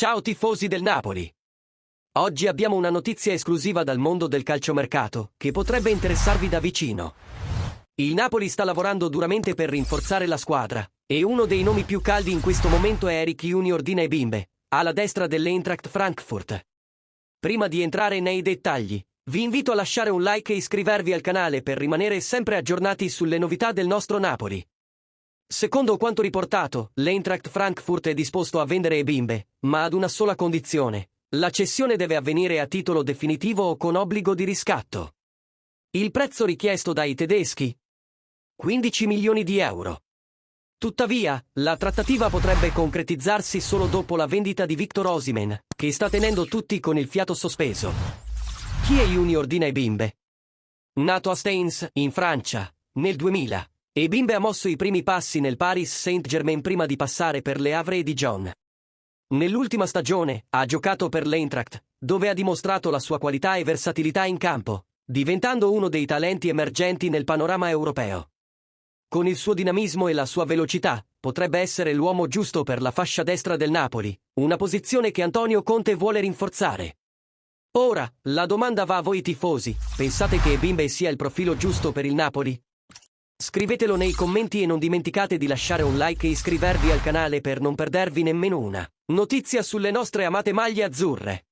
Ciao tifosi del Napoli! Oggi abbiamo una notizia esclusiva dal mondo del calciomercato, che potrebbe interessarvi da vicino. Il Napoli sta lavorando duramente per rinforzare la squadra, e uno dei nomi più caldi in questo momento è Eric Junior Dina Ebimbe, alla destra dell'Eintracht Frankfurt. Prima di entrare nei dettagli, vi invito a lasciare un like e iscrivervi al canale per rimanere sempre aggiornati sulle novità del nostro Napoli. Secondo quanto riportato, l'Eintracht Frankfurt è disposto a vendere Ebimbe, ma ad una sola condizione: la cessione deve avvenire a titolo definitivo o con obbligo di riscatto. Il prezzo richiesto dai tedeschi? 15 milioni di euro. Tuttavia, la trattativa potrebbe concretizzarsi solo dopo la vendita di Victor Osimhen, che sta tenendo tutti con il fiato sospeso. Chi è Junior Dina Ebimbe? Nato a Stains, in Francia, nel 2000. Ebimbe ha mosso i primi passi nel Paris Saint-Germain prima di passare per le Havre e Dijon. Nell'ultima stagione ha giocato per l'Eintracht, dove ha dimostrato la sua qualità e versatilità in campo, diventando uno dei talenti emergenti nel panorama europeo. Con il suo dinamismo e la sua velocità, potrebbe essere l'uomo giusto per la fascia destra del Napoli, una posizione che Antonio Conte vuole rinforzare. Ora, la domanda va a voi tifosi: pensate che Ebimbe sia il profilo giusto per il Napoli? Scrivetelo nei commenti e non dimenticate di lasciare un like e iscrivervi al canale per non perdervi nemmeno una notizia sulle nostre amate maglie azzurre.